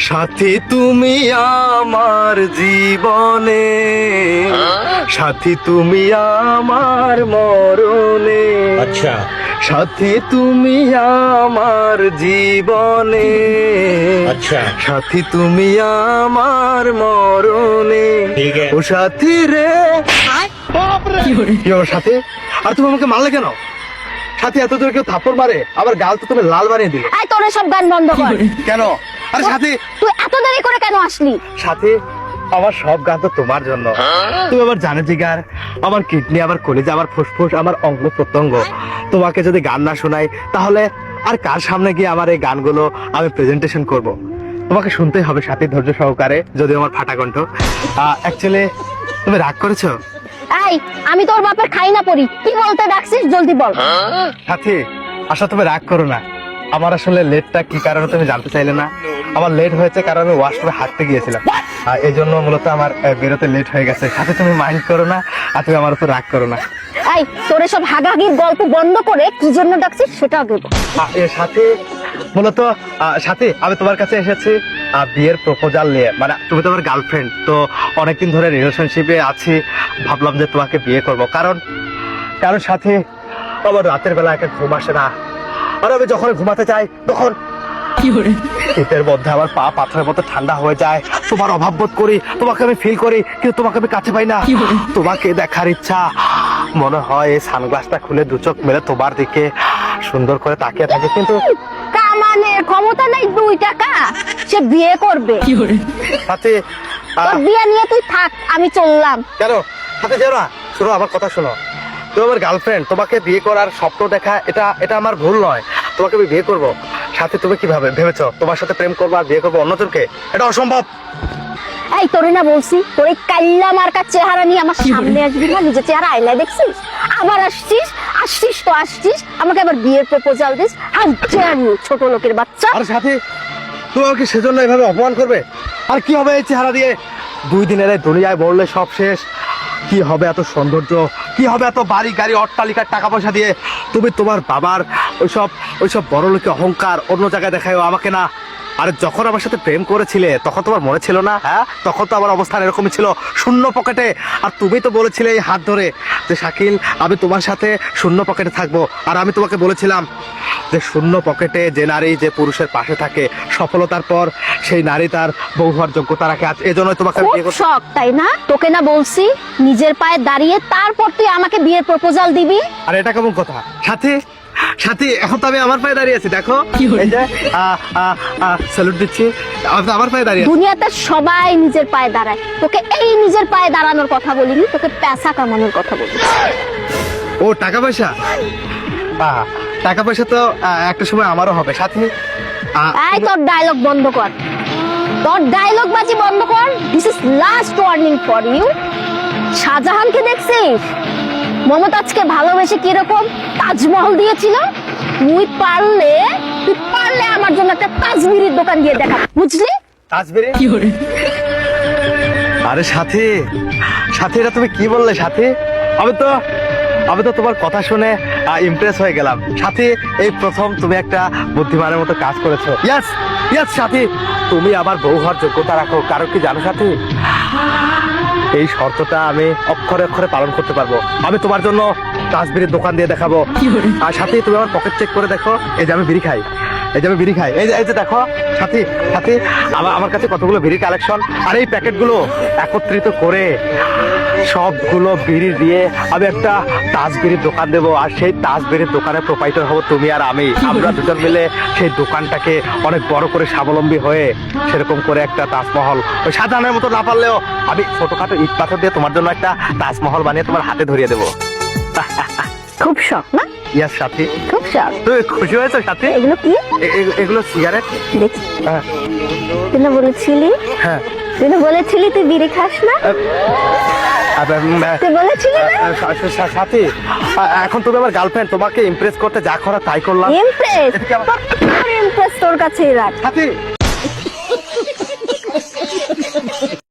সাথী তুমি আমার জীবনে, সাথী তুমি আমার মরণে। আচ্ছা, সাথী তুমি আমার জীবনে, আচ্ছা, সাথী তুমি আমার মরণে। ঠিক আছে। ও সাথী রে, কি হলো সাথী? আর তুমি আমাকে মারলে কেন? সাথী, এত দূরে কেউ থাপ্পড় মারে? আবার গাল তো তুমি লাল বানিয়ে দিলে। এই তোর সব গান বন্ধ কর। কেন? আরে সাথী, তুই এত দেরি করে কেন আসলি? সাথী, আমার সব গান তো তোমার জন্য। তুমি আমার জানে জিগার, আমার কিডনি, আমার কলিজা, আমার ফুসফুস, আমার অঙ্গ প্রত্যঙ্গ। তোমাকে যদি গান না শোনাই তাহলে আর কার সামনে গিয়ে আমার এই গানগুলো আমি প্রেজেন্টেশন করব? তোমাকে শুনতেই হবে সাথী, ধৈর্য সহকারে, যদি আমার ফাটা কণ্ঠ। অ্যাকচুয়ালি তুমি রাগ করেছো? এই, আমি তোর বাপের খাই না পড়ি, কি বলতে ডাকছিস জলদি বল। সাথী, আশা তুমি রাগ করো না। আমার আসলে লেটটা কি কারণে তুমি জানতে চাইলে না? আমার লেট হয়েছে কারণ আমি ওয়াশরুমে হাঁটতে গিয়েছিলাম, এই জন্য মূলত আমার বেরোতে লেট হয়ে গেছে। সাথে তুমি মাইন্ড করো না, আর তুমি আমার উপর রাগ করো না। এই, তোর সব হাগাগির গল্প বন্ধ করে কি জন্য ডাকছিস সেটা আগে বল। এর সাথে মূলত সাথে আমি তোমার কাছে এসেছি বিয়ের প্রপোজাল নিয়ে। মানে তুমি তো আমার গার্লফ্রেন্ড, তো অনেকদিন ধরে রিলেশনশিপে আছি, ভাবলাম যে তোমাকে বিয়ে করব। কারণ সাথে আমার রাতের বেলা একটা ঘুম আসে না, আর আমি যখন ঘুমাতে চাই তখন শীতের মধ্যে আমার পা পাথরের মতো ঠান্ডা হয়ে যায়। তোমার অভাব বোধ করি, তোমাকে আমি ফিল করি, কিন্তু তোমাকে আমি কাছে পাই না। তোমাকে দেখার ইচ্ছা, মনে হয় এই সানগ্লাসটা খুলে দু চোখ মেলে তোমার দিকে সুন্দর করে তাকিয়ে থাকে, কিন্তু কামানের ক্ষমতা নাই 2 টাকা, সে বিয়ে করবে। সাথে তোর বিয়ে নিয়ে তুই থাক, আমি চললাম। কেন? সাথে যেও না, শোনো আমার কথা শোনো। তুমি আমার গার্লফ্রেন্ড, তোমাকে বিয়ে করার স্বপ্ন দেখা এটা আমার ভুল নয়। তোমাকে আমি বিয়ে করব। সাথে তুমি কিভাবে ভেবেছো তোমার সাথে প্রেম করবো আর বিয়ে করবো অন্যজনকে? এটা অসম্ভব। এই, তোরে না বলছি তোর এই কাল্লা মার্কার চেহারা নিয়ে আমার সামনে আসবি না? নিজের চেহারা আয়নায় দেখছিস? আবার আসছিস আমাকে আবার বিয়ের প্রপোজাল দিস? ছোট লোকের বাচ্চা। আর সাথে তুমি আমাকে সেজন্য এভাবে অপমান করবে? আর কি হবে এই চেহারা দিয়ে? 2 দিনের এই দুনিয়ায় বললে সব শেষ। কি হবে এত সৌন্দর্য, কি হবে এত বাড়ি গাড়ি অট্টালিকার টাকা পয়সা দিয়ে? তুমি তোমার বাবার ওইসব বড় লোকের অহংকার অন্য জায়গায় দেখাও, আমাকে না। আরে যখন আমার সাথে প্রেম করেছিলে তখন তোমার মনে ছিল না? হ্যাঁ, তখন তো আমার অবস্থান এরকমই ছিল, শূন্য পকেটে। আর তুমি তো বলেছিলে এই হাত ধরে যে শাকিল, আমি তোমার সাথে শূন্য পকেটে থাকবো। আর আমি তোমাকে বলেছিলাম যে শূন্য পকেটে যে নারী যে পুরুষের পাশে থাকে, সফলতার পর সেই নারী তার বউ হওয়ার যোগ্যতা রাখে। এজন্য তোমাকে খুব শখ, তাই না? তোকে না বলছি নিজের পায়ে দাঁড়িয়ে তারপর তুই আমাকে বিয়ের প্রপোজাল দিবি? আর এটা কেমন কথা? সাথী, এখন তো আমি আমার পায়ে দাঁড়িয়ে আছি, দেখো এই যে স্যালুট দিচ্ছি, আমার পায়ে দাঁড়িয়ে। দুনিয়াতে সবাই নিজের পায়ে দাঁড়ায়, তোকে এই নিজের পায়ে দাঁড়ানোর কথা বলিনি, তোকে পয়সা কামানোর কথা বলি। ও টাকা পয়সা? টাকা পয়সা তো একটা সময় আমারও হবে সাথী। এই, তোর ডায়লগ বন্ধ কর, তোর ডায়লগ বাজি বন্ধ কর। This is last warning for you. শাহজাহানকে দেখছিস? মমতাজকে ভালোবেসে কিরকম তাজমহল দিয়েছিল? তুই পারলে আমার জন্য একটা তাজবিরির দোকান দিয়ে দেখা, বুঝলি? তাজবিরি? আরে সাথী, এটা তুমি কি বললে সাথী? আমি তো তোমার কথা শুনে ইমপ্রেস হয়ে গেলাম সাথী। এই প্রথম তুমি একটা বুদ্ধিমানের মতো কাজ করেছো। ইয়েস সাথী, তুমি আমার বউ হওয়ার যোগ্যতা রাখো। কারণ কি জানো সাথী, এই শর্তটা আমি অক্ষরে অক্ষরে পালন করতে পারবো। আমি তোমার জন্য তাজবিরির দোকান দিয়ে দেখাবো। আর সাথে তুমি আমার পকেট চেক করে দেখো, এই যে আমি বিড়ি খাই, এই যে দেখো সাথী, আমার কাছে কতগুলো বিড়ি কালেকশন। আর এই প্যাকেটগুলো একত্রিত করে সবগুলো বিড়ি দিয়ে আমি একটা তাজবিরির দোকান দেবো। আর সেই তাজবিরির দোকানের প্রোপাইটার হবো তুমি আর আমি। আমরা দুজন মিলে সেই দোকানটাকে অনেক বড় করে স্বাবলম্বী হয়ে সেরকম করে একটা তাজমহল, ওই সাজানোর মতো না পারলেও আমি ছোটখাটো ইট পাথর দিয়ে তোমার জন্য একটা তাজমহল বানিয়ে তোমার হাতে ধরিয়ে দেবো। খুব শখ না? ইয়াস সাথী, খুব শখ। তুই খুশি হয়েছো সাথী? এগুলো কি? এগুলো সিগারেট। দেখি, হ্যাঁ। তুই না বলেছিলি তুই বিড়ি খাস না? তুই বলেছিলি না? সাথী, এখন তুমি আমার গার্লফ্রেন্ড, তোমাকে ইমপ্রেস করতে যা করা তাই করলাম। ইমপ্রেস তোর কাছেই রাখ সাথী।